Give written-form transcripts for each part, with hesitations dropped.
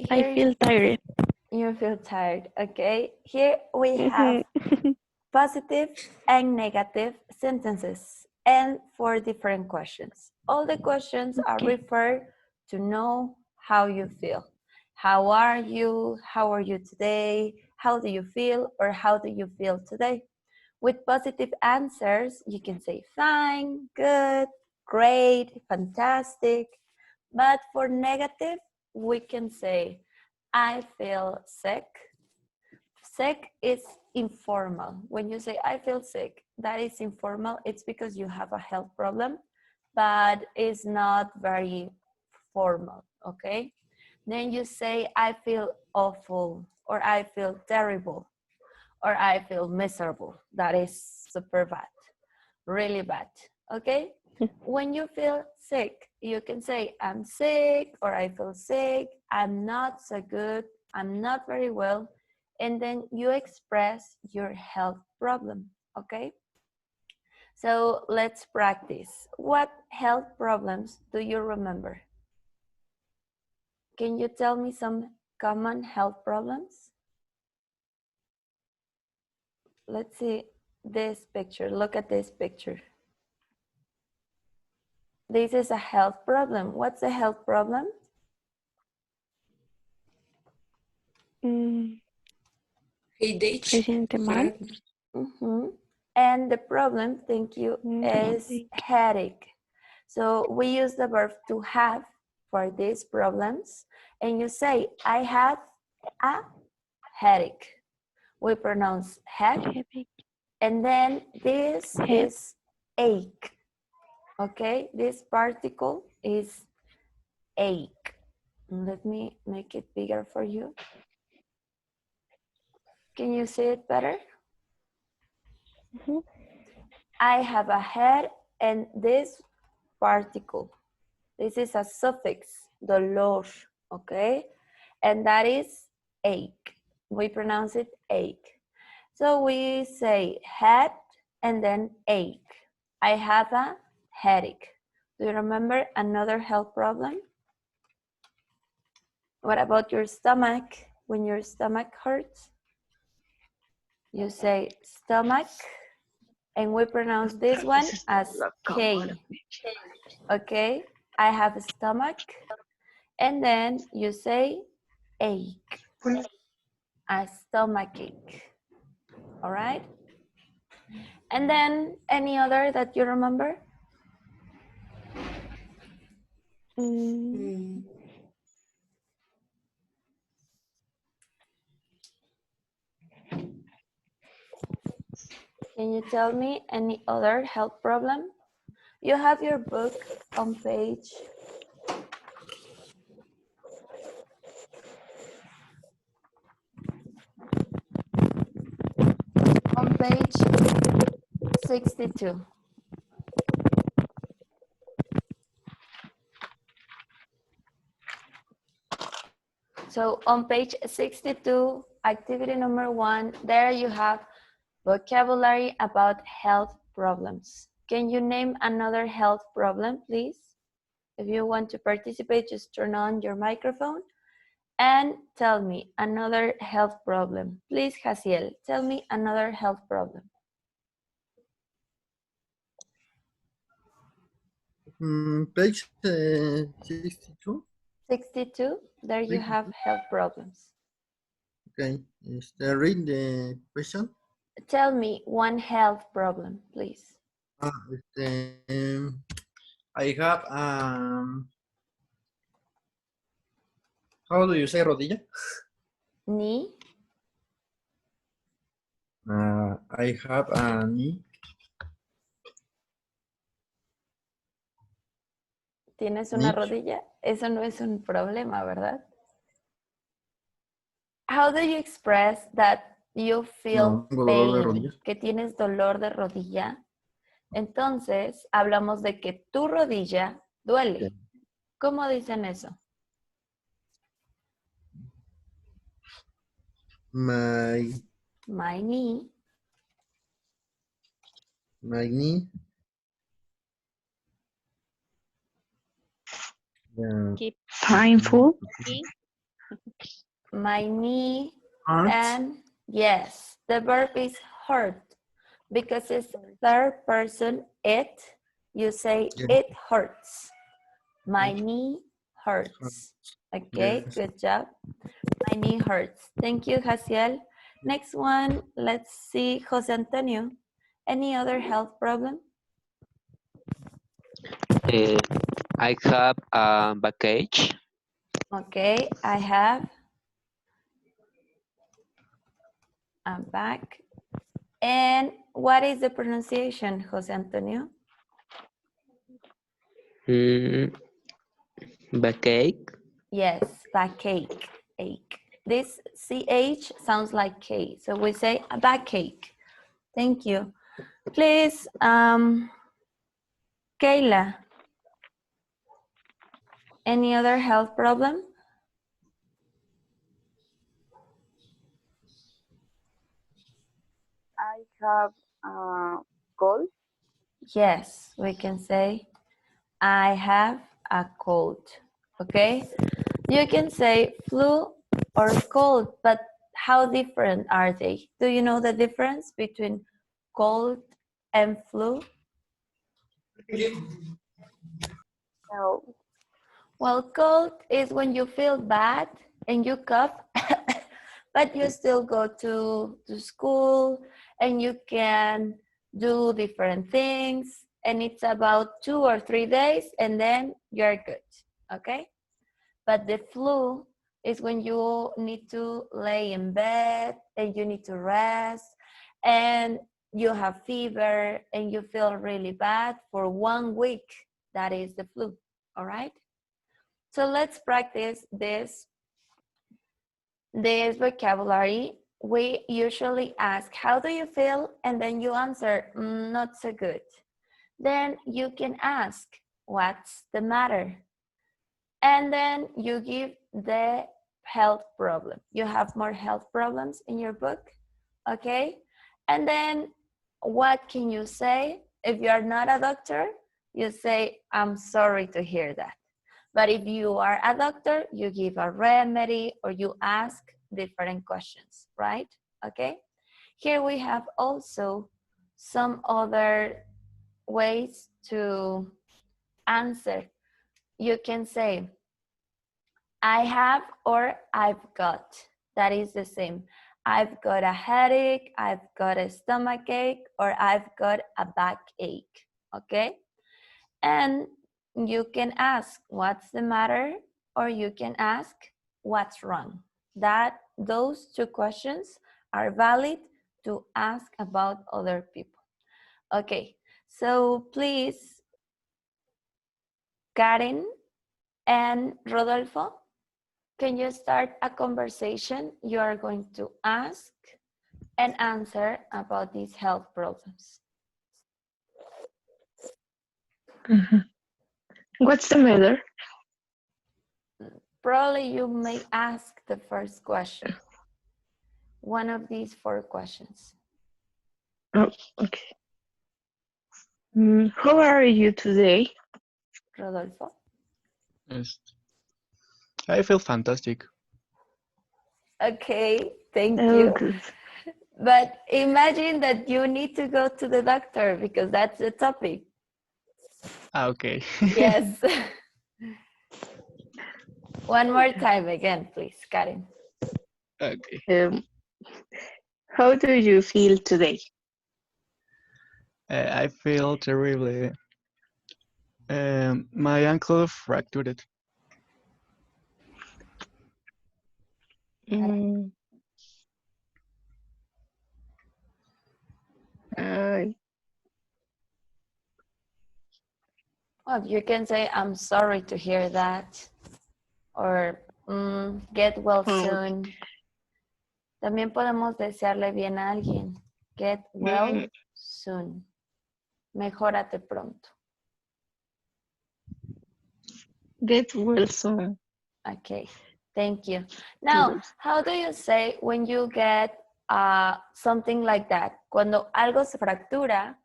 I Here feel tired. you feel tired, okay? Here we have positive and negative sentences and 4 different questions. All the questions are Okay. referred to know how you feel. How are you? How are you today? How do you feel? Or how do you feel today? With positive answers, you can say fine, good, great, fantastic. But for negative, we can say I feel sick. Sick is informal. When you say I feel sick, that is informal. It's because you have a health problem, but it's not very formal, okay? Then you say I feel awful, or I feel terrible, or I feel miserable. That is super bad, really bad, okay? When you feel sick, you can say I'm sick, or I feel sick, I'm not so good, I'm not very well, and then you express your health problem, okay? So let's practice. What health problems do you remember? Can you tell me some common health problems? Let's see this picture. Look at this picture. This is a health problem. What's a health problem? Mm, Headache. ¿Se siente mal? And the problem, thank you, is Headache. headache. So we use the verb to have for these problems. And you say, I have a headache. We pronounce head. Headache. And then this Head. is ache. Okay, this particle is ache. Let me make it bigger for you. Can you see it better? I have a head and this particle. This is a suffix, dolor, okay? And that is ache. We pronounce it ache. So we say head and then ache. I have a headache. Do you remember another health problem? What about your stomach? When your stomach hurts, you say stomach, and we pronounce this one as K. Okay, I have a stomach, and then you say ache, a stomach ache. All right, and then any other that you remember? Mm, Can you tell me any other health problem? You have your book on page 62. So on page 62, activity number 1, there you have vocabulary about health problems. Can you name another health problem, please? If you want to participate, just turn on your microphone and tell me another health problem. Please, Jaciel, tell me another health problem. Page 62. 62, there you have health problems. Okay. Read the question. Tell me one health problem, please. I have how do you say rodilla? Knee. I have a knee. ¿Tienes una rodilla? Eso no es un problema, ¿verdad? How do you express that you feel pain? Que tienes dolor de rodilla. Entonces, hablamos de que tu rodilla duele. ¿Cómo dicen eso? My knee. My knee. Keep painful. My knee. Hurt. And yes, the verb is hurt because it's third person it. You say Yeah. it hurts. My It knee hurts. Okay, Yes. good job. My knee hurts. Thank you, Jaciel. Next one, let's see, Jose Antonio. Any other health problem? I have a package. Okay, I have a back. And what is the pronunciation, Jose Antonio? Backache. Yes, backache, ache. This CH sounds like K, so we say a backache. Thank you. Please, Kayla, any other health problem? I have a cold. Yes, we can say I have a cold, okay? You can say flu or cold, but how different are they? Do you know the difference between cold and flu? No, Well, cold is when you feel bad and you cough, but you still go to school and you can do different things. And it's about 2 or 3 days and then you're good, okay? But the flu is when you need to lay in bed and you need to rest and you have fever and you feel really bad for 1 week. That is the flu, all right? So let's practice this vocabulary. We usually ask, how do you feel? And then you answer, not so good. Then you can ask, what's the matter? And then you give the health problem. You have more health problems in your book, okay? And then what can you say? If you are not a doctor, you say, I'm sorry to hear that. But if you are a doctor, you give a remedy or you ask different questions, right? Okay. Here we have also some other ways to answer. You can say, I have or I've got. That is the same. I've got a headache, I've got a stomach ache, or I've got a backache, okay? And you can ask, what's the matter? Or you can ask, what's wrong? Those 2 questions are valid to ask about other people. Okay, so please, Karen and Rodolfo, can you start a conversation? You are going to ask and answer about these health problems. What's the matter? Probably you may ask the first question. One of these 4 questions. Oh, okay. How are you today? Rodolfo? Yes. I feel fantastic. Okay, thank Oh, you. good. But imagine that you need to go to the doctor because that's the topic. Okay. Yes. One more time again, please, Karen. Okay. How do you feel today? I feel terribly. My ankle fractured. Mm, Well, you can say, I'm sorry to hear that. Or get well soon. También podemos desearle bien a alguien. Get well soon. Mejórate pronto. Get well soon. Okay, thank you. Now, how do you say when you get something like that? Cuando algo se fractura,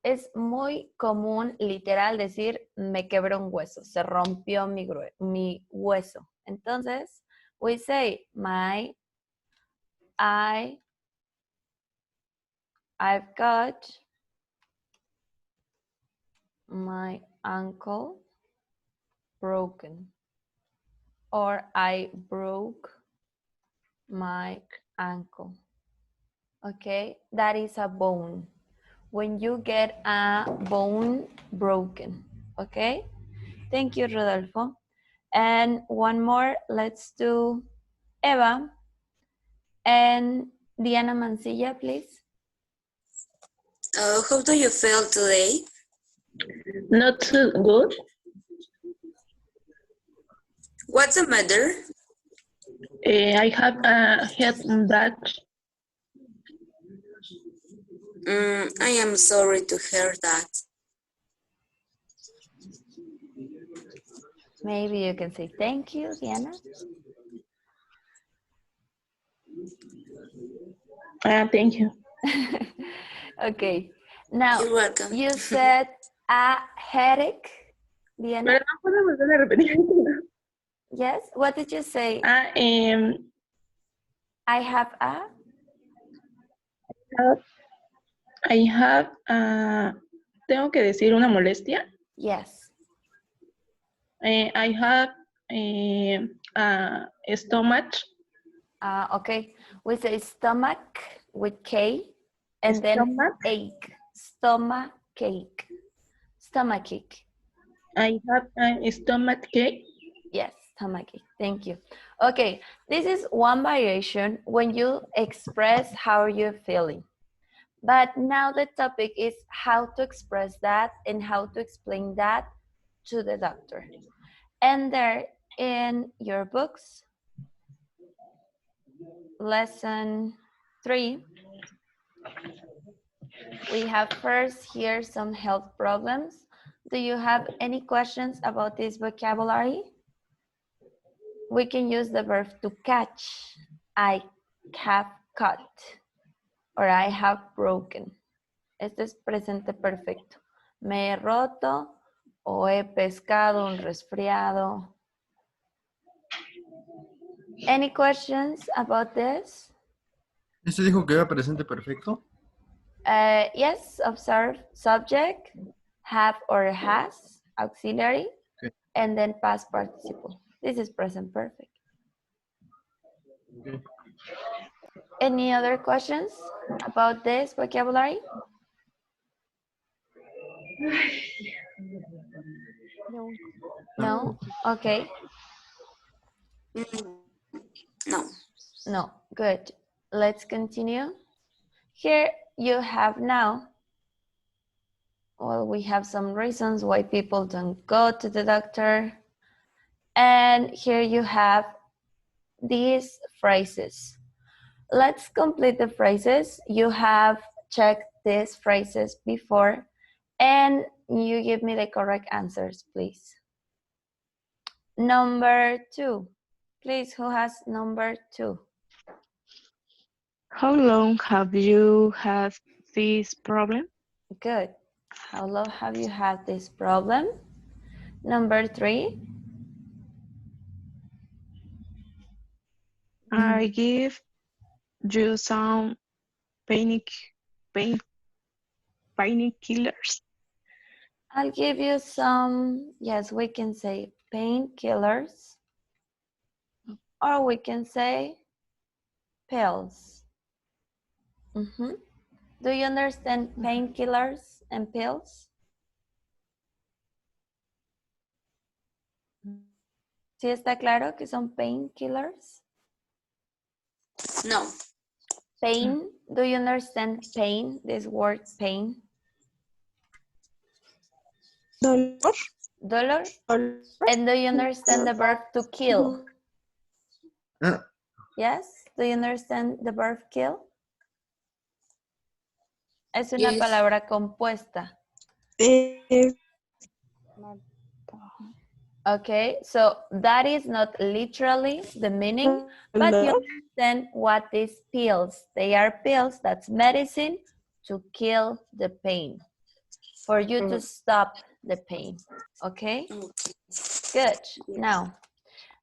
es muy común literal decir, me quebró un hueso, se rompió mi hueso. Entonces, We say I've got my ankle broken, or I broke my ankle. Okay, that is a bone. When you get a bone broken, okay? Thank you, Rodolfo. And one more, let's do Eva and Diana Mancilla, please. How do you feel today? Not too good. What's the matter? I have a head back. I am sorry to hear that. Maybe you can say thank you, Diana. Thank you. Okay, now You're welcome. you said a headache, Diana. Pero no puedo volver a repetir. Yes, what did you say? I have a? I have, tengo que decir una molestia. Yes. I have a stomach. Okay, we say stomach with K and Stomach. then ache. Stomach ache. Stomach ache. I have a stomach ache. Yes, stomach ache. Thank you. Okay, this is one variation when you express how you're feeling. But now the topic is how to express that and how to explain that to the doctor. And there in your books, lesson 3, we have first here some health problems. Do you have any questions about this vocabulary? We can use the verb to catch. I have caught or I have broken. Este es presente perfecto. Me he roto o he pescado un resfriado. Any questions about this? ¿Este dijo que era presente perfecto? Yes, observe subject, have or has, auxiliary, Okay. and then past participle. This is present perfect. Okay. Any other questions about this vocabulary? No? Okay. No. No, good. Let's continue. Here you have now, well, we have some reasons why people don't go to the doctor. And here you have these phrases. Let's complete the phrases. You have checked these phrases before and you give me the correct answers, please. Number 2. Please, who has number 2? How long have you had this problem? Good. How long have you had this problem? Number 3. I give you some painkillers. I'll give you some, yes, we can say painkillers, or we can say pills. Do you understand painkillers and pills? ¿Sí está claro que son painkillers? No. Pain, do you understand pain, this word pain? Dolor. Dolor? And do you understand the verb to kill? Yes? Do you understand the verb kill? Es una Yes. palabra compuesta. Okay, so that is not literally the meaning, but you understand what these pills, they are pills, that's medicine to kill the pain, for you to stop the pain, okay? Okay. Good. Now,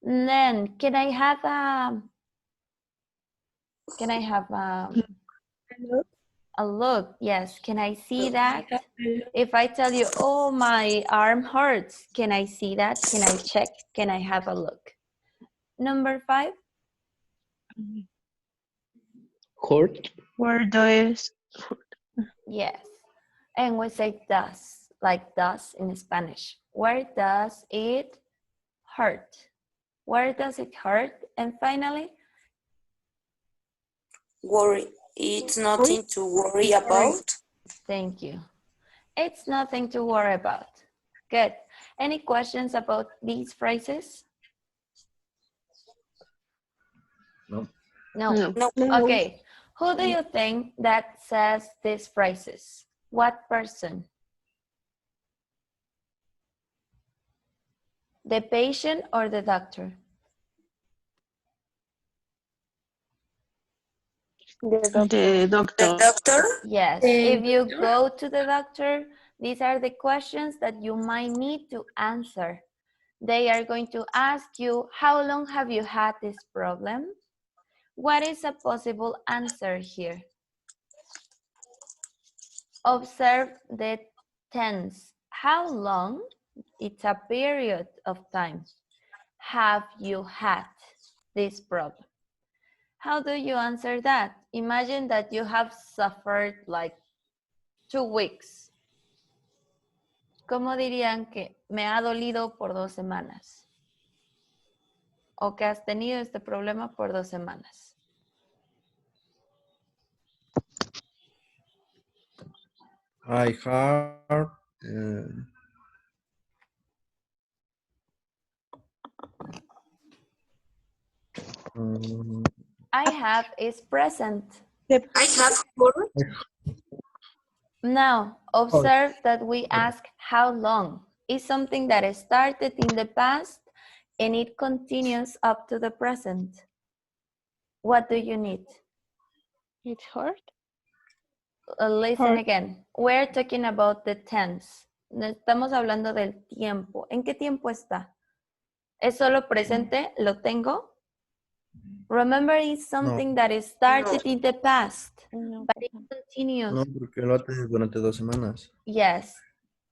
Then, can I have a look? Yes. Can I see that? If I tell you, oh, my arm hurts, can I see that? Can I check? Can I have a look? Number 5. Hurt. Where does Yes. And we say does, like does in Spanish. Where does it hurt? Where does it hurt? And finally, Worry. It's nothing to worry about. thank you. It's nothing to worry about. Good. Any questions about these phrases? No. No. No. Okay. Who do you think that says these phrases? What person? The patient or the doctor? the The doctor? doctor. Yes. If you go to the doctor, these are the questions that you might need to answer. They are going to ask you, how long have you had this problem? What is a possible answer here? Observe the tense. How long? It's a period of time. Have you had this problem? How do you answer that? Imagine that you have suffered like 2 weeks. ¿Cómo dirían que me ha dolido por 2 semanas? O que has tenido este problema por 2 semanas. I have. I have is present. I have heard. Now, observe that we ask how long. It's something that started in the past and it continues up to the present. What do you need? It's hard. Listen again. We're talking about the tense. Estamos hablando del tiempo. ¿En qué tiempo está? ¿Es solo presente? ¿Lo tengo? Remember, it's something that started in the past, No. but it continues. No, porque lo hace durante 2 semanas. Yes.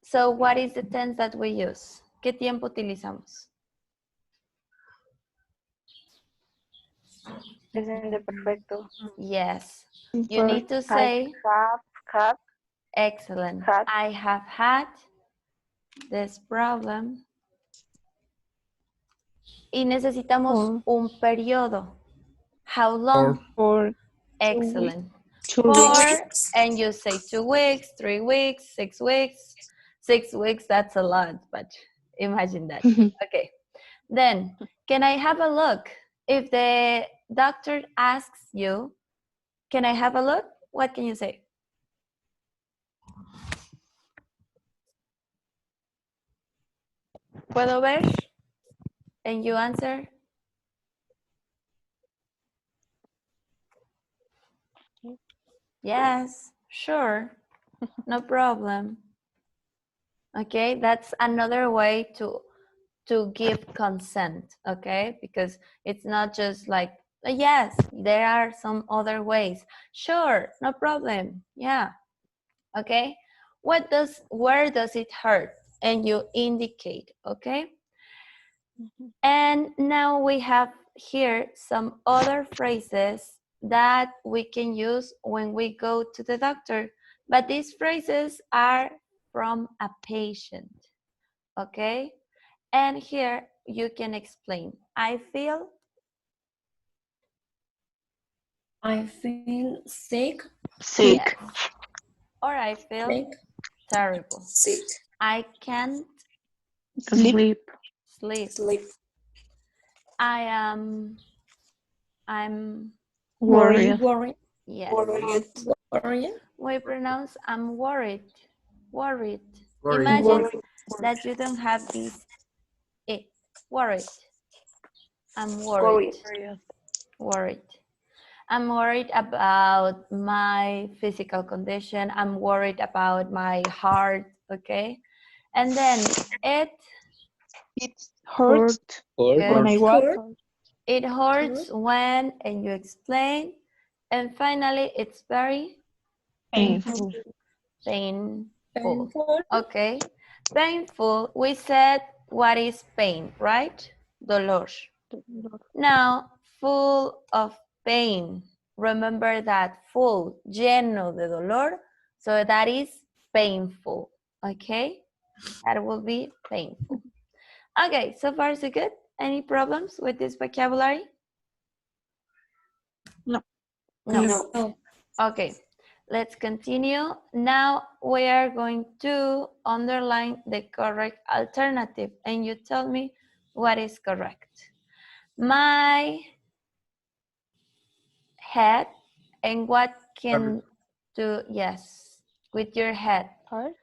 So what is the tense that we use? ¿Qué tiempo utilizamos? Presente perfecto. Yes. You need to say, Have. excellent. Had. I have had this problem. Y necesitamos un periodo. How long? For Excellent. 2 2 For, weeks. and you say 2 weeks, 3 weeks, 6 weeks. 6 weeks, that's a lot, but imagine that. Okay. Then, can I have a look? If the doctor asks you, can I have a look? What can you say? ¿Puedo ver? And you answer? Yes, sure, no problem. Okay, that's another way to give consent, okay? Because it's not just like, yes, there are some other ways. Sure, no problem, yeah. Okay, where does it hurt? And you indicate, okay? And now we have here some other phrases that we can use when we go to the doctor. But these phrases are from a patient, okay? And here you can explain. I feel sick. Yes. Or I feel Sick. terrible. Sick. I can't sleep. Sleep. I'm Worried. yes. Worried. We pronounce I'm worried. Worried. Worried. Imagine that you don't have this worried. I'm worried. Worried. I'm worried about my physical condition. I'm worried about my heart, okay? And then It hurts Hurt. Good. when I walk. It hurts when, and you explain. And finally, it's very Painful. painful. Okay. Painful. We said what is pain, right? Dolor. Now, full of pain. Remember that full, lleno de dolor. So that is painful. Okay? That will be painful. Okay, so far so good. Any problems with this vocabulary? No. No. Okay, let's continue. Now we are going to underline the correct alternative and you tell me what is correct. My head, and what can do, yes, with your head. Hurt.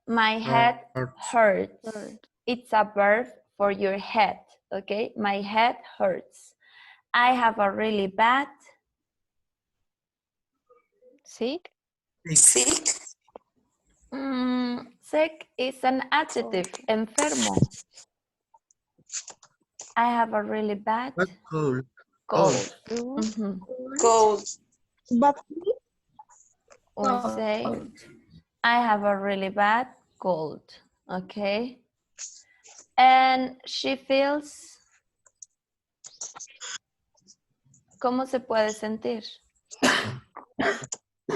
My head hurts. Hurt. It's a verb for your head, okay? My head hurts. I have a really bad. Sick. Sick. Sick is an adjective, enfermo. I have a really bad Cold. cold. Cold. But We say, I have a really bad cold, okay? And she feels, ¿cómo se puede sentir?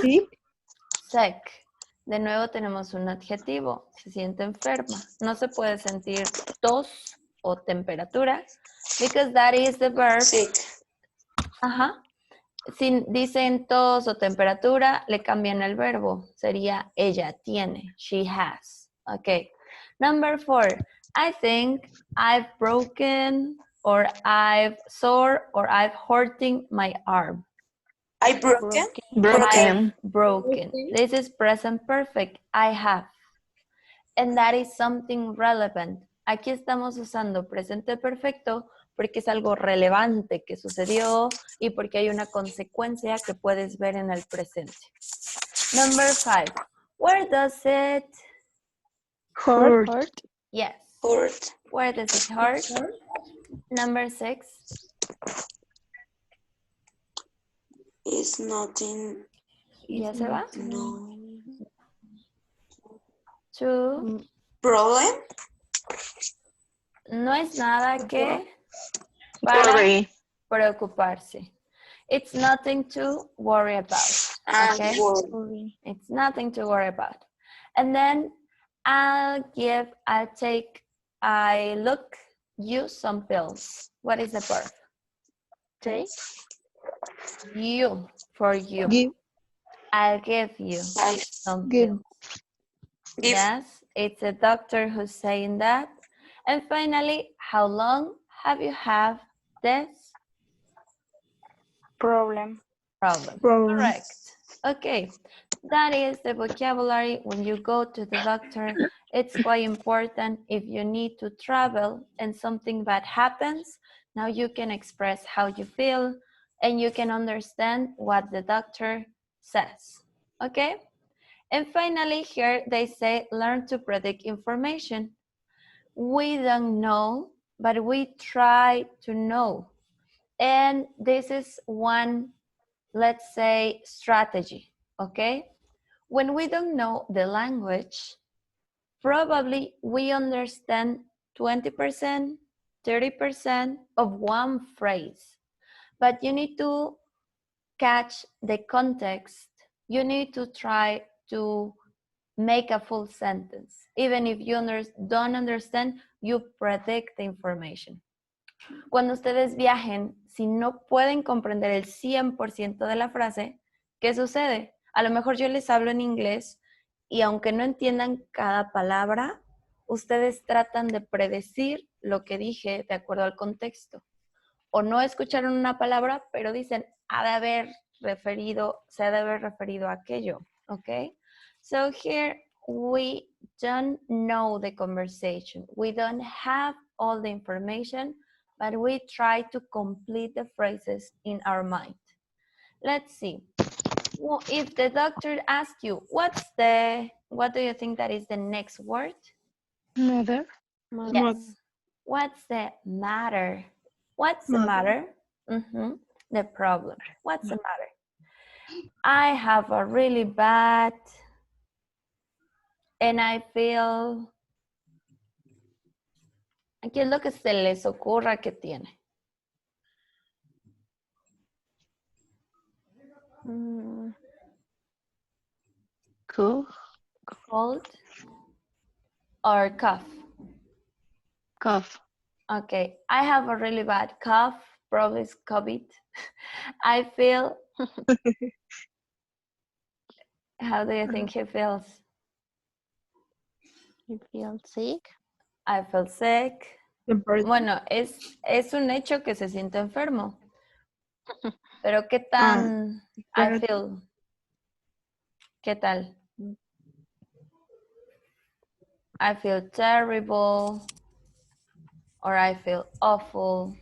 sick. Sick. De nuevo tenemos un adjetivo, se siente enferma. No se puede sentir tos o temperatura, because that is the verb. Sick. Ajá. Si dicen tos o temperatura, le cambian el verbo. Sería ella tiene, she has. Okay. Number 4, I think I've broken or I've sore or I've hurting my arm. I broken. Broken. Broken. This is present perfect. I have. And that is something relevant. Aquí estamos usando presente perfecto porque es algo relevante que sucedió y porque hay una consecuencia que puedes ver en el presente. Number 5. Where does it Hurt. Yes. Hurt. Where does it hurt? Number 6. Is nothing. ¿Ya se va? No. 2. Problem. No es nada que para Worry. preocuparse. It's nothing to worry about. And Okay? word. It's nothing to worry about. And then I look you some pills. What is the verb? Take. You, for you. Give. I'll give you I some Give. pills. give. Yes, it's a doctor who's saying that. And finally, how long have you had this Problem. problem? Problem. Correct. Okay, that is the vocabulary when you go to the doctor. It's quite important if you need to travel and something bad happens. Now you can express how you feel and you can understand what the doctor says. Okay? And finally, here they say learn to predict information. We don't know, but we try to know. And this is one, let's say, strategy, okay? When we don't know the language, probably we understand 20%, 30% of one phrase, but you need to catch the context. You need to try to make a full sentence. Even if you don't understand, you predict the information. Cuando ustedes viajen, si no pueden comprender el 100% de la frase, ¿qué sucede? A lo mejor yo les hablo en inglés y aunque no entiendan cada palabra, ustedes tratan de predecir lo que dije de acuerdo al contexto. O no escucharon una palabra, pero dicen, se ha de haber referido a aquello, ¿ok? So here we don't know the conversation. We don't have all the information, but we try to complete the phrases in our mind. Let's see. Well, if the doctor asks you, what do you think that is the next word? Mother. Yes. What's the matter? What's the matter? The problem. What's the matter? I have a really bad, and I feel. ¿Qué es lo que se les ocurra que tiene? Cool. Cold or cough? Cough. Okay, I have a really bad cough, probably it's COVID. I feel, how do you think he feels? You feel sick? I feel sick. Bueno, es un hecho que se siente enfermo. Pero ¿qué tan I feel? ¿Qué tal? I feel terrible or I feel awful.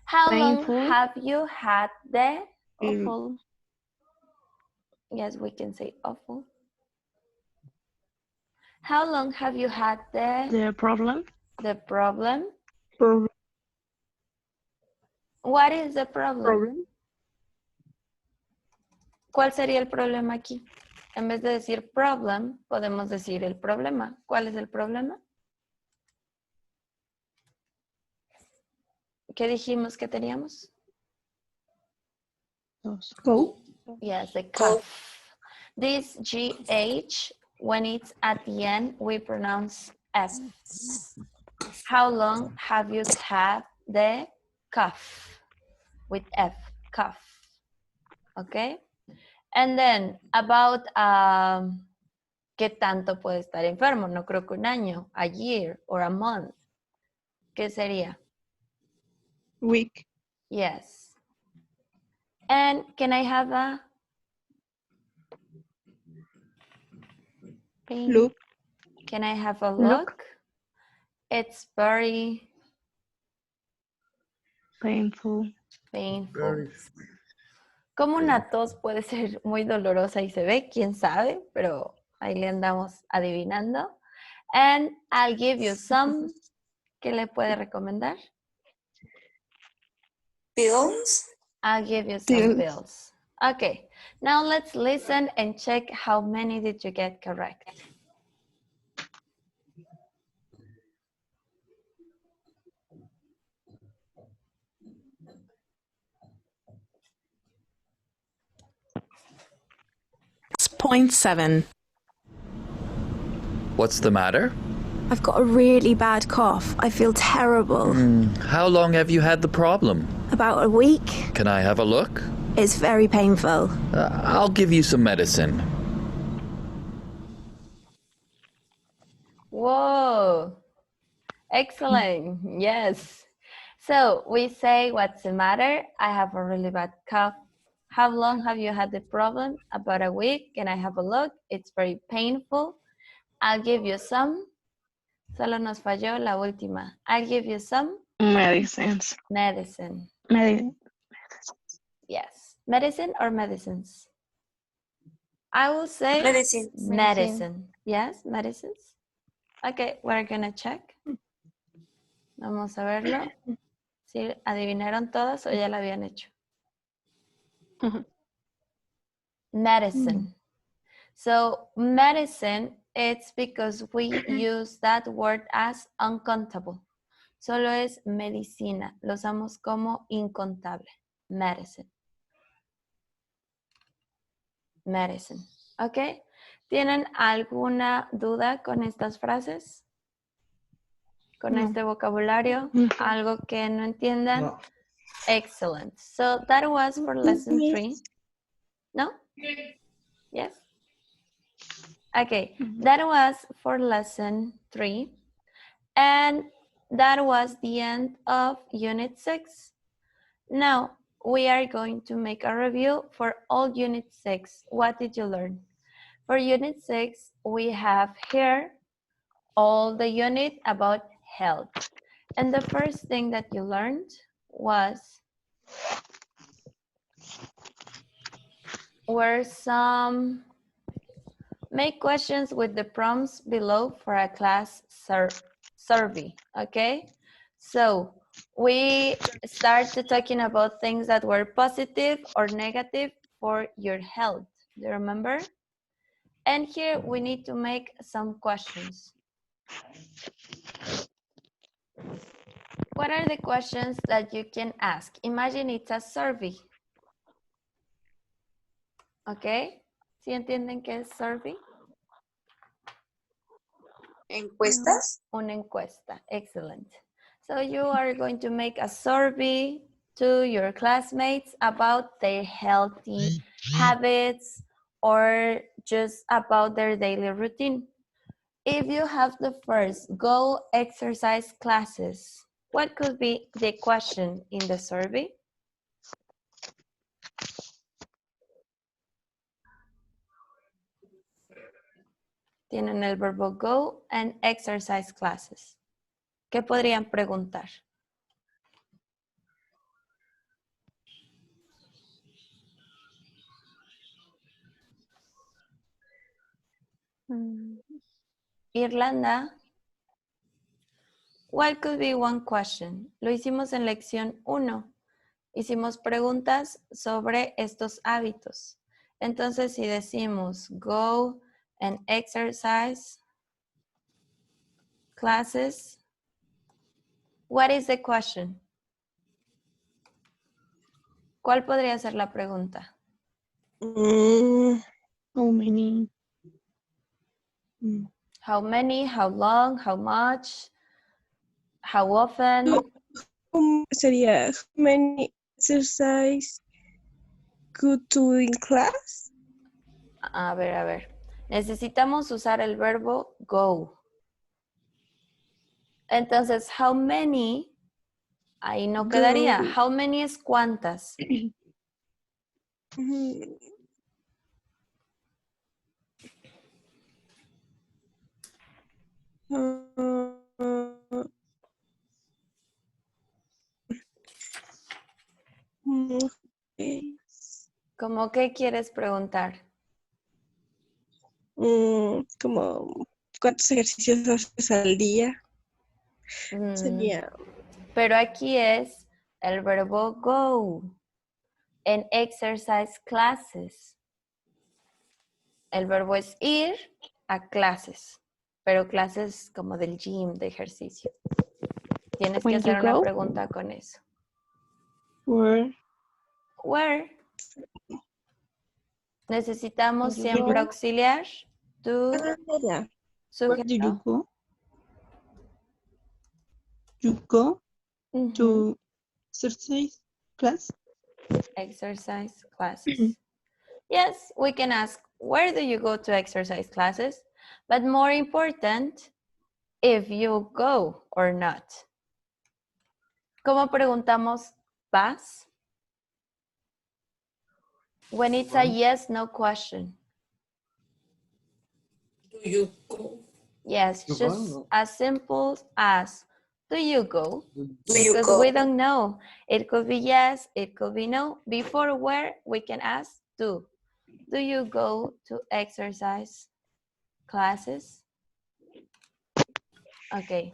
How Painful. long have you had the Awful. Yes, we can say awful. How long have you had The problem? the problem? What is the problem? ¿Cuál sería el problema aquí? En vez de decir problem, podemos decir el problema. ¿Cuál es el problema? ¿Qué dijimos que teníamos? Cold. Yes, the cough. This GH, when it's at the end, we pronounce F. How long have you had the cough? With F, cough. Okay? And then, about ¿qué tanto puede estar enfermo? No creo que un año, a year, or a month. ¿Qué sería? Week. Yes. And can I have a Pain. Look. Can I have a look? It's very Painful. painful. Como una tos puede ser muy dolorosa y se ve, quién sabe, pero ahí le andamos adivinando. And I'll give you some. ¿Qué le puede recomendar? Pills? I'll give you some pills. Okay, now let's listen and check how many did you get correct. Point 7. What's the matter? I've got a really bad cough. I feel terrible. How long have you had the problem? About a week. Can I have a look? It's very painful. I'll give you some medicine. Whoa, excellent, yes. So we say, what's the matter? I have a really bad cough. How long have you had the problem? About a week. Can I have a look? It's very painful. I'll give you some. Solo nos falló la última. I'll give you some Medicines. medicine. Yes, medicine or medicines? I will say Medicine. medicine. Yes, medicines. Okay, we're gonna check. Vamos a verlo. Si adivinaron todas o ya la habían hecho. Medicine. So medicine, it's because we use that word as uncountable. Solo es medicina. Lo usamos como incontable. Medicine. Medicine. ¿Ok? ¿Tienen alguna duda con estas frases? ¿Con este vocabulario? ¿Algo que no entiendan? No. Excellent. So that was for lesson 3. No? Yes? Okay, that was for lesson 3. And that was the end of unit 6. Now, we are going to make a review for all unit 6. What did you learn? For unit 6, we have here all the unit about health. And the first thing that you learned were some make questions with the prompts below for a class survey, okay? So we started talking about things that were positive or negative for your health. Do you remember? And here we need to make some questions. What are the questions that you can ask? Imagine it's a survey. ¿Ok? ¿Sí entienden qué es survey? ¿Encuestas? Una encuesta. Excellent. So you are going to make a survey to your classmates about their healthy habits or just about their daily routine. If you have the first, go exercise classes, what could be the question in the survey? Tienen el verbo go and exercise classes. ¿Qué podrían preguntar? Irlanda, what could be one question? Lo hicimos en lección 1. Hicimos preguntas sobre estos hábitos. Entonces, si decimos go and exercise classes, what is the question? ¿Cuál podría ser la pregunta? How many? How many, how long, how much, how often? Sería how many exercise go to in class? A ver. Necesitamos usar el verbo go. Entonces, how many, ahí no quedaría. How many es cuántas. ¿Cómo qué quieres preguntar? Como ¿cuántos ejercicios haces al día? Sería Pero aquí es el verbo go. En exercise classes. El verbo es ir a clases. Pero clases como del gym, de ejercicio. Tienes que When hacer you una go? pregunta con eso. where Where? Necesitamos You siempre go? auxiliar. To, yeah. Where do you sujeto. go? You go Ujú. to exercise class? Exercise classes. Yes, we can ask, where do you go to exercise classes? But more important, if you go or not. ¿Cómo preguntamos, vas? When it's a yes, no question. Do you go? Yes, You just go? as simple as, do you go? Do you Because go? we don't know. It could be yes, it could be no. Before where, we can ask do. Do you go to exercise classes? Okay.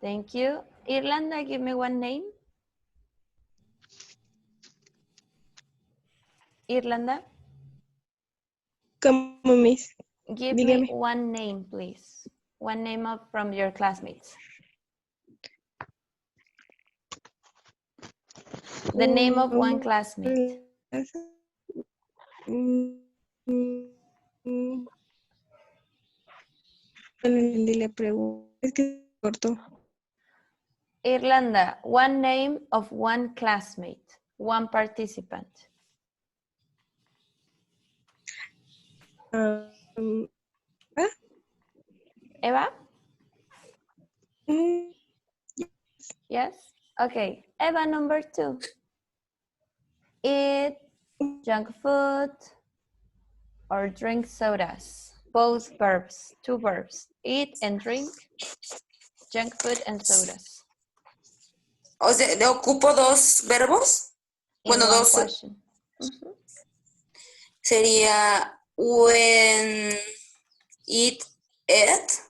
Thank you. Irlanda, give me one name. Irlanda, Como mis. give Dígame. me one name, please. One name from your classmates. The name of one classmate. Le pregunto. Es que se cortó. Irlanda, one name of one classmate, one participant. Eva? Yes? Okay. Eva, number 2. Eat junk food or drink sodas. Both verbs, 2 verbs. Eat and drink, junk food and sodas. O sea, ¿le ocupo 2 verbos? In Bueno, one 2 question. sería when eat it.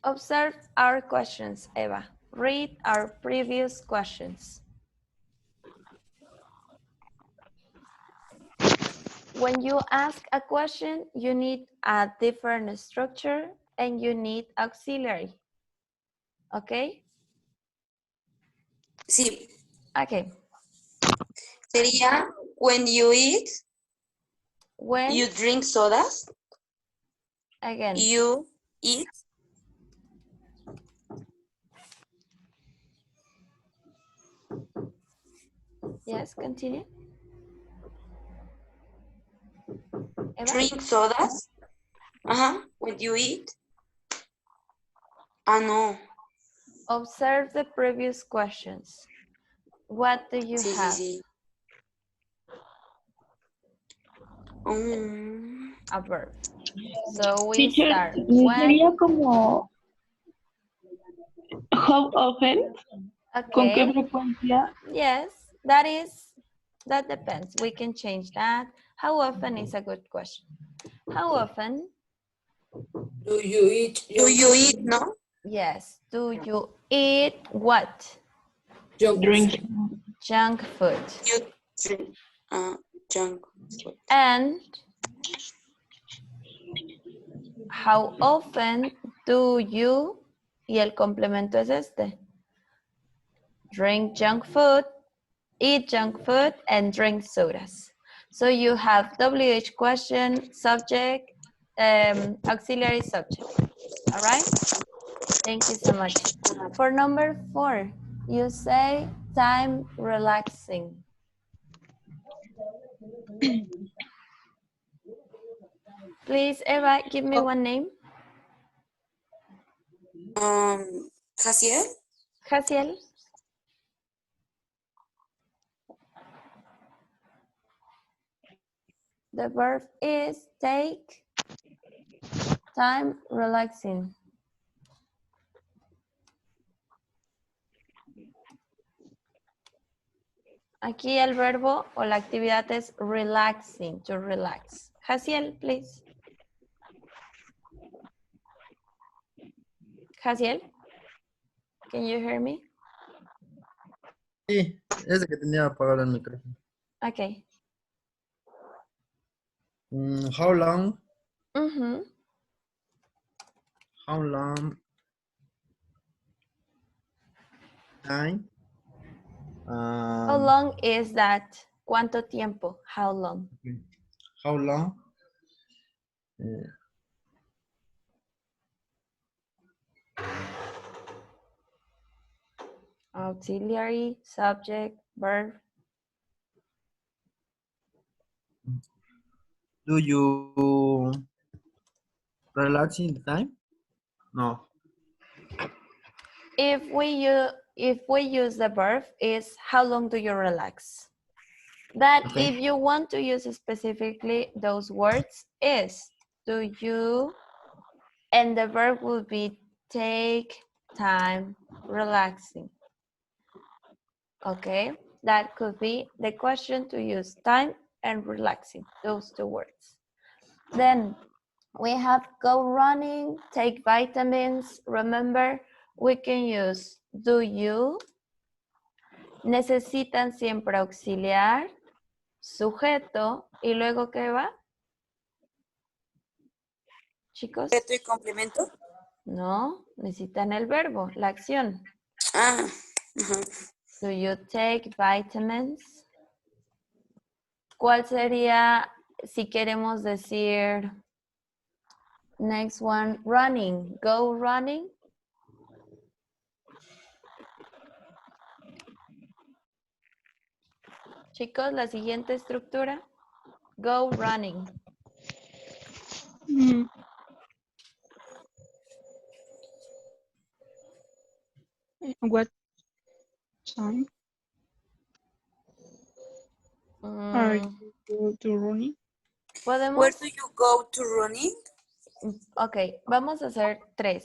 Observe our questions, Eva. Read our previous questions. When you ask a question, you need a different structure and you need auxiliary. Okay? Sí. Okay. Sería, when you eat, When, you drink sodas, again, you eat. yes, continue. Eva? Drink sodas. When you eat. Ah, no. Observe the previous questions. What do you Sí, have? sí, sí. A verb. So we Teacher, start. ¿no When, sería como how often? ¿Con qué okay. frecuencia? Yes, that depends. We can change that. How often is a good question. How often? Do you eat, no? Yes. Do you eat what? Drink. Junk food. You drink junk food. And how often do you, y el complemento es este, drink junk food, eat junk food, and drink sodas. So you have WH question, subject, auxiliary subject. All right? Thank you so much. For number 4, you say time relaxing. Please, Eva, give me one name. Jaciel? Jaciel. The verb is take time relaxing. Aquí el verbo o la actividad es relaxing, to relax. Jaciel, please. Jaciel, can you hear me? Sí, es de que tenía apagado el micrófono. Okay. How long? Mm-hmm. How long time? How long is that? ¿Cuánto tiempo? How long? How long? Auxiliary, subject, verb. Do you relax in the time? No. If we use the verb is how long do you relax? That Okay. if you want to use specifically those words is do you, and the verb would be take time relaxing. Okay, that could be the question to use time and relaxing, those two words. Then we have go running, take vitamins. Remember, we can use do you. Necesitan siempre auxiliar, sujeto, y luego ¿qué va? Chicos. ¿Sujeto y complemento? No, necesitan el verbo, la acción. Ah. Do you take vitamins? ¿Cuál sería si queremos decir next one, running, go running? Chicos, la siguiente estructura, go running. What time are you go to running? ¿Podemos? Where do you go to running? Ok, vamos a hacer 3.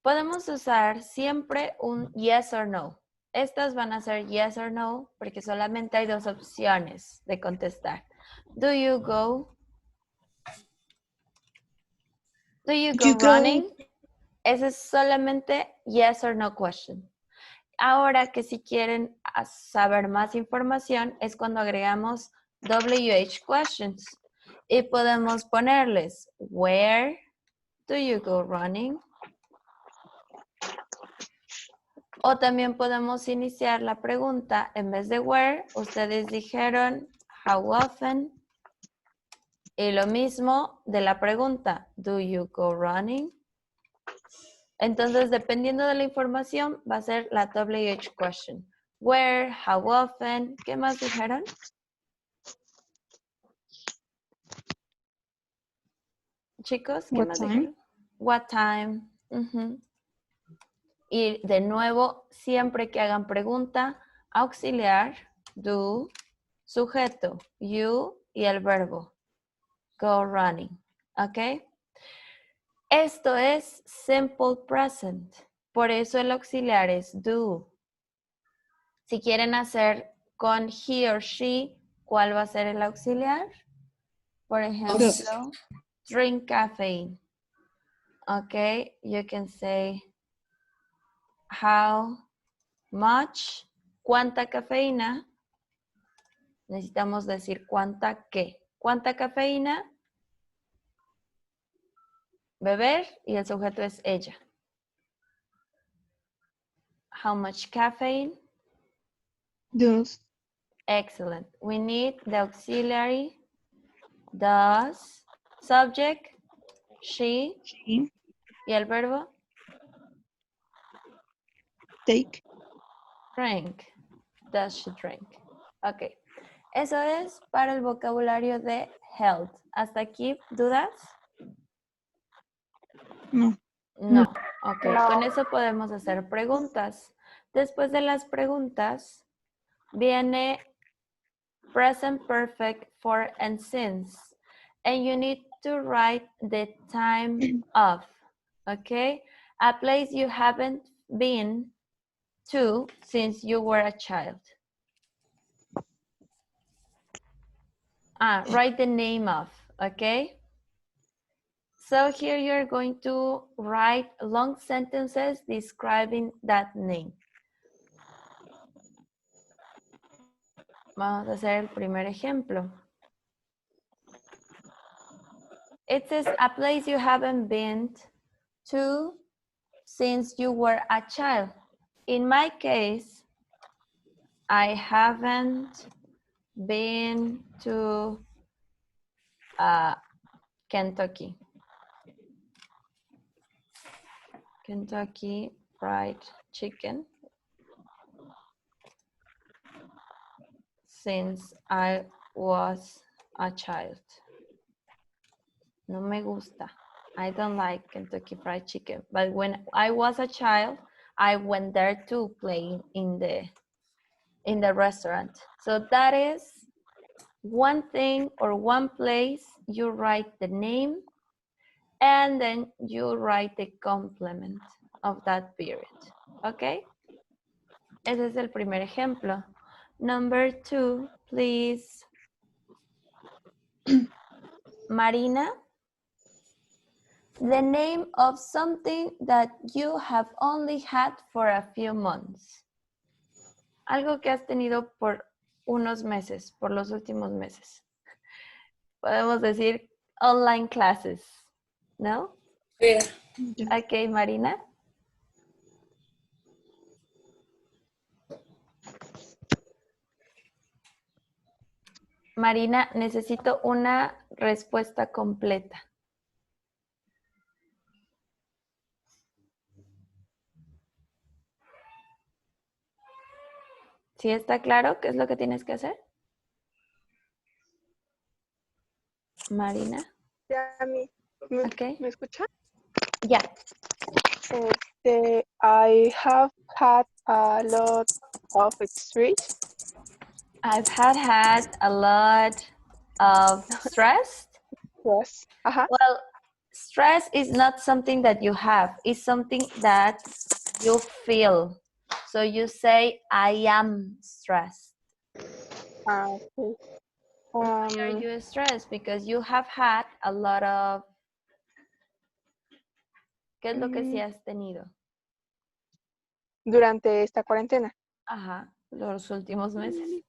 Podemos usar siempre un yes or no. Estas van a ser yes or no porque solamente hay 2 opciones de contestar. Do you go? Do you go running? Ese es solamente yes or no question. Ahora que si quieren saber más información es cuando agregamos WH questions y podemos ponerles where do you go running? O también podemos iniciar la pregunta en vez de where, ustedes dijeron how often y lo mismo de la pregunta do you go running? Entonces, dependiendo de la información, va a ser la WH question. Where, how often, ¿qué más dijeron? Chicos, ¿qué What más time? dijeron? What time. Ujú. Y de nuevo, siempre que hagan pregunta, auxiliar, do, sujeto, you y el verbo, go running. ¿Ok? Esto es simple present. Por eso el auxiliar es do. Si quieren hacer con he or she, ¿cuál va a ser el auxiliar? Por ejemplo, drink caffeine. Okay, you can say how much, cuánta cafeína. Necesitamos decir cuánta qué. ¿Cuánta cafeína? Beber y el sujeto es ella. How much caffeine? Does. Excellent. We need the auxiliary does, subject, she, She. y el verbo Take. drink. Does she drink? Ok. Eso es para el vocabulario de health. ¿Hasta aquí dudas? No. No. Ok. Con eso podemos hacer preguntas. Después de las preguntas viene present perfect for and since. And you need to write the time of. Okay? A place you haven't been to since you were a child. Write the name of, okay? So here you're going to write long sentences describing that name. Vamos a hacer el primer ejemplo. It says a place you haven't been to since you were a child. In my case, I haven't been to Kentucky. Kentucky Fried Chicken since I was a child. No me gusta. I don't like Kentucky Fried Chicken. But when I was a child, I went there to play in the restaurant. So that is one thing or one place. You write the name and then you write the complement of that period. Okay? Ese es el primer ejemplo. Number 2, please. Marina, the name of something that you have only had for a few months. Algo que has tenido por unos meses, por los últimos meses. Podemos decir online classes, ¿no? Yeah. Ok, Marina. Marina, necesito una respuesta completa. ¿Sí está claro qué es lo que tienes que hacer? Marina. ¿Me escucha? Ya. I have had a lot of stress. I've had a lot of stress. Yes. Well, stress is not something that you have. It's something that you feel. So you say, I am stressed. Okay. Why are you stressed? Because you have had a lot of ¿Qué es lo que sí has tenido? Durante esta cuarentena. Ajá, los últimos meses.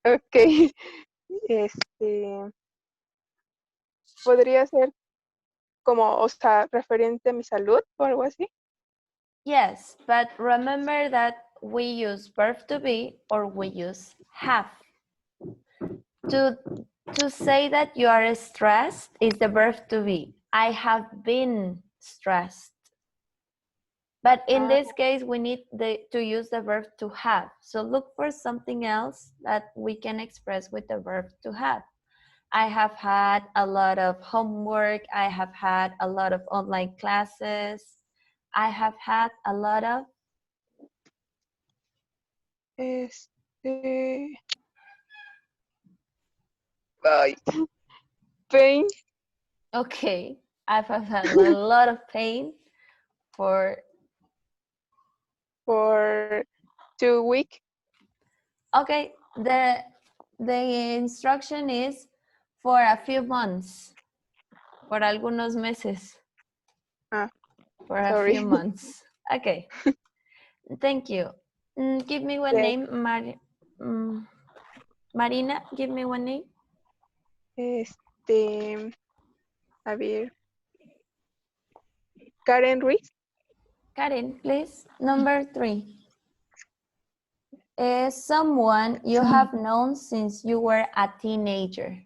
Ok. Podría ser como, o sea, referente a mi salud o algo así. Yes, but remember that we use verb to be or we use have. To say that you are stressed is the verb to be. I have been stressed. But in this case, we need to use the verb to have. So look for something else that we can express with the verb to have. I have had a lot of homework. I have had a lot of online classes. I have had a lot of... Pain. Okay, I've had a lot of pain for 2 weeks. Okay, the instruction is for a few months, por algunos meses. For a sorry. few months. Okay, thank you. Give me one name, Marina, give me one name. A ver. Karen Ruiz. Karen, please. Number 3. Someone you have known since you were a teenager.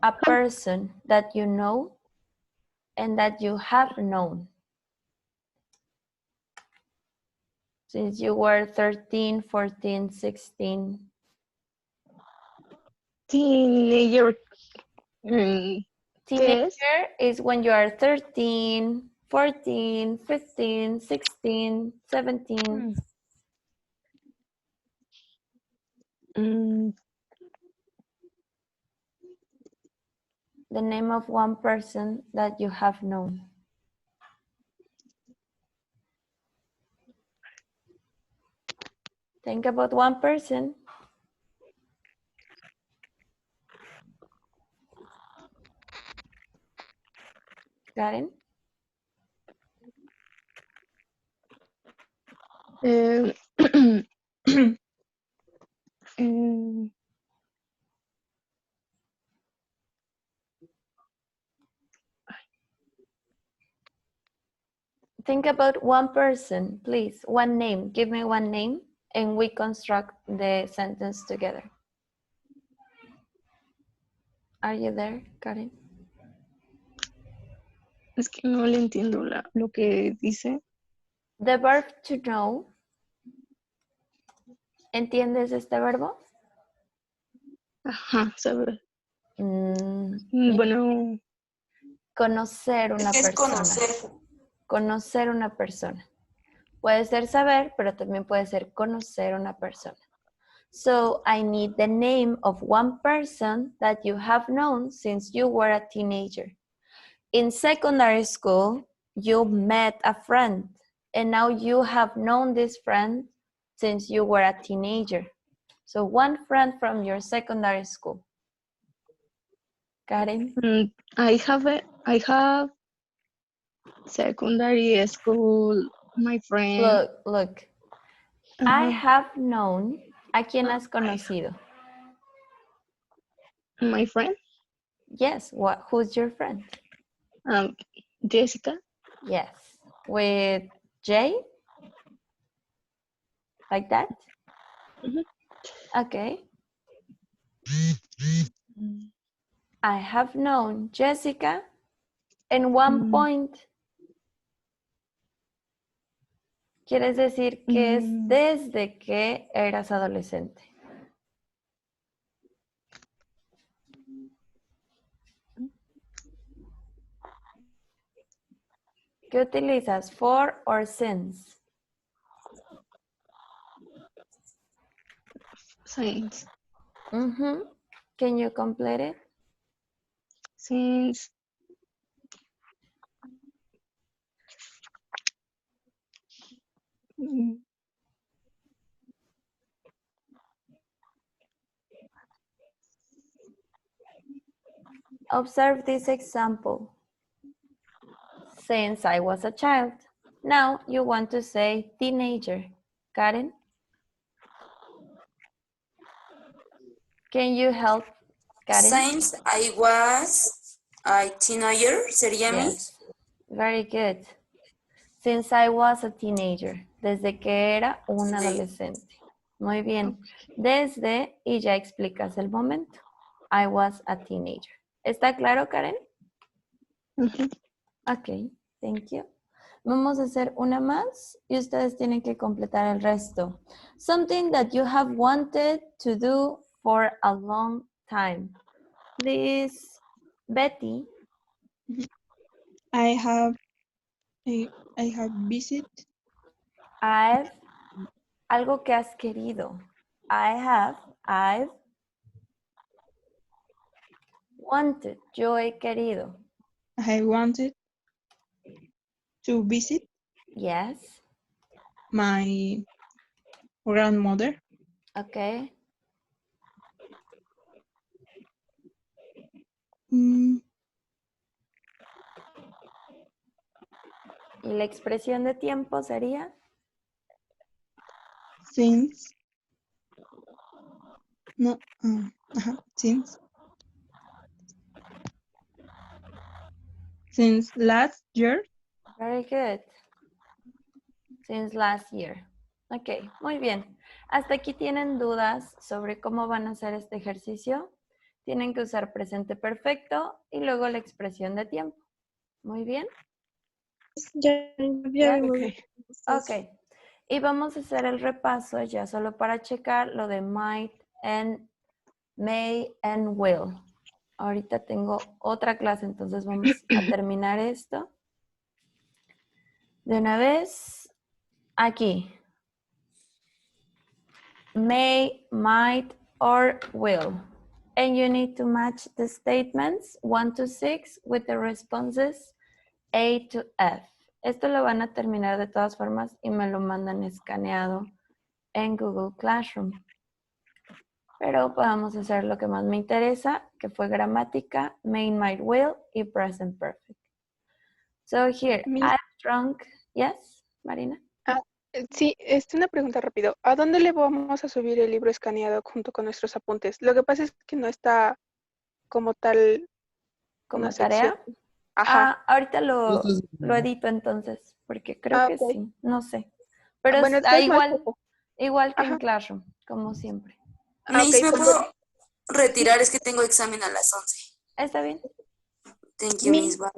A person that you know and that you have known since you were 13, 14, 16. Teenager. Teenager is when you are 13, 14, 15, 16, 17. The name of one person that you have known. Think about one person. Karen? Think about one person, please. One name. Give me one name and we construct the sentence together. Are you there, Karen? Es que no le entiendo lo que dice. The verb to know. ¿Entiendes este verbo? Ajá, saber. Bueno. Conocer una persona. Conocer una persona. Puede ser saber, pero también puede ser conocer una persona. So I need the name of one person that you have known since you were a teenager. In secondary school, you met a friend, and now you have known this friend since you were a teenager. So one friend from your secondary school. Karen? I have secondary school, my friend. Look. I have known. ¿A quién has conocido? My friend? Yes. Who's your friend? Jessica. Yes. With J? Like that? Okay. I have known Jessica in one point. Quieres decir que es desde que eras adolescente. ¿Qué utilizas? For or since? Since. Can you complete it? Since. Observe this example. Since I was a child. Now you want to say teenager. Karen? Can you help, Karen? Since I was a teenager, sería mi. Yes. Very good. Since I was a teenager. Desde que era un adolescente. Muy bien. Desde y ya explicas el momento. I was a teenager. ¿Está claro, Karen? Ok, thank you. Vamos a hacer una más y ustedes tienen que completar el resto. Something that you have wanted to do for a long time. Please, Betty. I have visit. Algo que has querido. I've wanted. Yo he querido. I wanted to visit Yes. my grandmother. Okay. Mm, ¿Y la expresión de tiempo sería? since last year. Very good. Since last year. Ok, muy bien. Hasta aquí tienen dudas sobre cómo van a hacer este ejercicio. Tienen que usar presente perfecto y luego la expresión de tiempo. Muy bien. Ya Ok. Y vamos a hacer el repaso ya solo para checar lo de might and may and will. Ahorita tengo otra clase, entonces vamos a terminar esto. De una vez, aquí. May, might, or will. And you need to match the statements 1 to 6 with the responses A to F. Esto lo van a terminar de todas formas y me lo mandan escaneado en Google Classroom. Pero podemos hacer lo que más me interesa, que fue gramática, main, might, will y present perfect. So here, I've drunk. Yes, Marina? Sí, una pregunta rápido. ¿A dónde le vamos a subir el libro escaneado junto con nuestros apuntes? Lo que pasa es que no está como tal. ¿Como tarea? Ajá. Ahorita lo edito entonces, porque creo que ok. sí, no sé. Pero Bueno, está es igual que Ajá. en Classroom, como siempre. Miss, ¿me puedo retirar? Es que tengo examen a las 11. ¿Está bien? Thank you, Miss. Bye.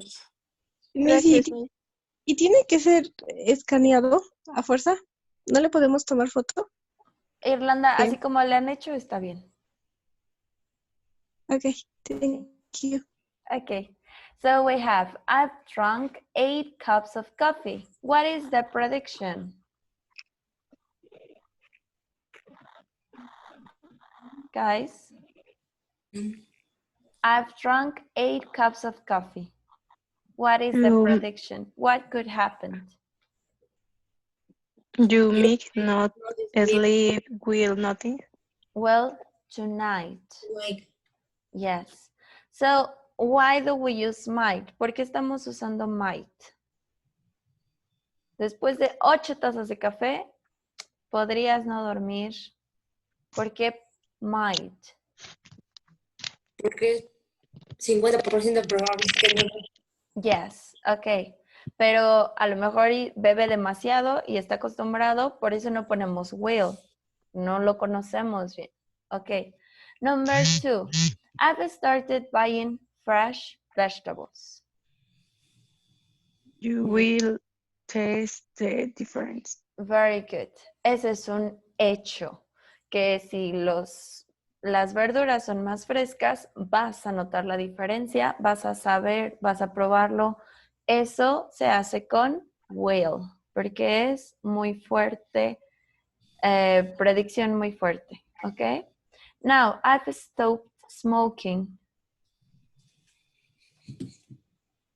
Gracias, ¿Y tiene que ser escaneado a fuerza? ¿No le podemos tomar foto? Irlanda, así como le han hecho, está bien. Ok, thank you. Okay, so we have, I've drunk 8 cups of coffee. What is the prediction? Guys, I've drunk 8 cups of coffee. What is the prediction? What could happen? You make not sleep will nothing. Well, tonight. Yes. So, why do we use might? ¿Por qué estamos usando might? Después de 8 tazas de café, podrías no dormir. ¿Por qué might? Porque 50% probable que no. Yes, ok. Pero a lo mejor bebe demasiado y está acostumbrado, por eso no ponemos will. No lo conocemos bien. Ok. Number 2. I've started buying fresh vegetables. You will taste the difference. Very good. Ese es un hecho. Que si las verduras son más frescas, vas a notar la diferencia, vas a saber, vas a probarlo. Eso se hace con will, porque es muy fuerte, predicción muy fuerte, ¿ok? Now, I've stopped smoking.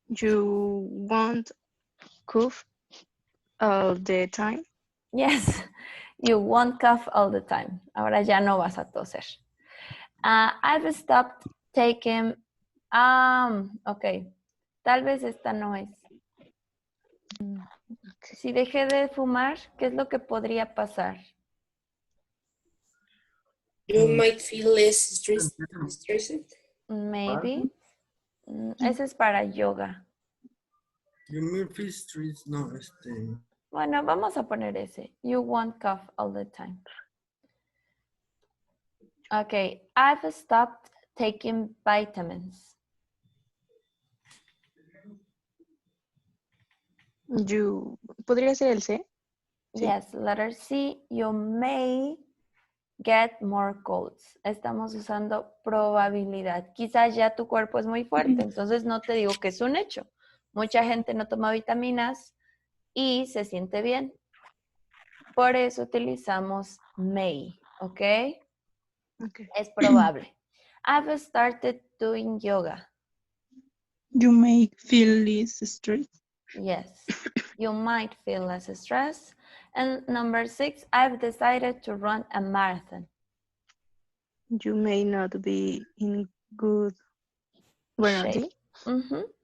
You won't cough all the time. Yes, you won't cough all the time. Ahora ya no vas a toser. I've stopped taking, ok, tal vez esta no es. Si dejé de fumar, ¿qué es lo que podría pasar? You might feel less stressed. Maybe. Ese es para yoga. You may feel stressed. No, Bueno, vamos a poner ese. You won't cough all the time. Okay, I've stopped taking vitamins. ¿Podría ser el C? Sí. Yes, letter C. You may get more colds. Estamos usando probabilidad. Quizás ya tu cuerpo es muy fuerte, entonces no te digo que es un hecho. Mucha gente no toma vitaminas y se siente bien. Por eso utilizamos may, ¿ok? Okay. Es probable. I've started doing yoga. You may feel less stressed. Yes, you might feel less stress. And number 6, I've decided to run a marathon. You may not be in good. Bueno, Shape. ¿sí? Ujú.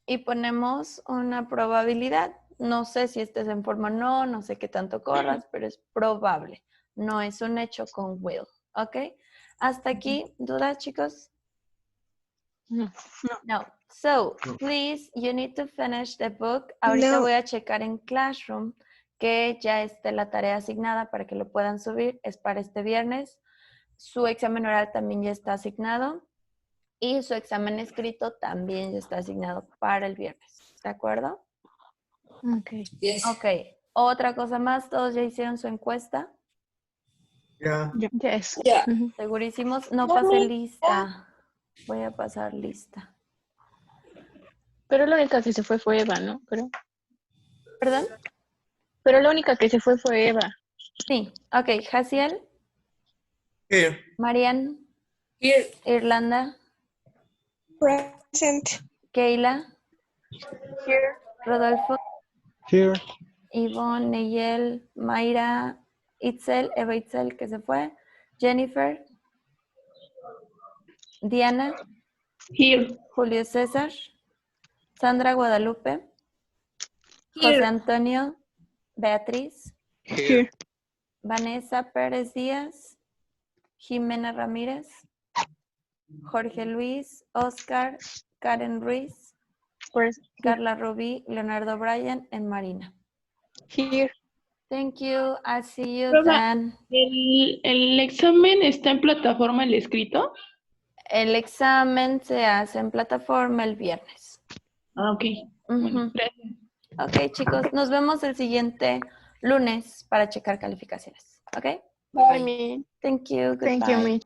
Y ponemos una probabilidad. No sé si estés en forma o no, no sé qué tanto corras, pero es probable. No es un hecho con will, ¿ok? Hasta aquí, ¿dudas, chicos? No. No. So, please, you need to finish the book. Ahorita No. voy a checar en Classroom que ya esté la tarea asignada para que lo puedan subir. Es para este viernes. Su examen oral también ya está asignado. Y su examen escrito también ya está asignado para el viernes. ¿De acuerdo? Okay. Yes. Ok. Otra cosa más, ¿todos ya hicieron su encuesta? Yeah. Yes. Yeah. Segurísimos. No pasé lista. Voy a pasar lista. Pero la única que se fue Eva, ¿no? ¿Perdón? Pero la única que se fue Eva. Sí. Ok. Jaciel, Here. Marian, Here. Irlanda, Present. Keila, Here. Rodolfo, Here. Ivonne, Neyel, Mayra, Itzel, Eva Itzel, que se fue, Jennifer, Diana, Here. Julio César, Sandra Guadalupe, Here. José Antonio, Beatriz, Here. Vanessa Pérez Díaz, Jimena Ramírez, Jorge Luis, Oscar, Karen Ruiz, Carla Rubí, Leonardo Bryan, and Marina. Here. Thank you. I see you Profe, then. ¿El examen está en plataforma el escrito? El examen se hace en plataforma el viernes. Ah, ok. Bueno, gracias. Ok, chicos, nos vemos el siguiente lunes para checar calificaciones. Ok? Bye, me. Thank you. Thank you, Goodbye. Miss.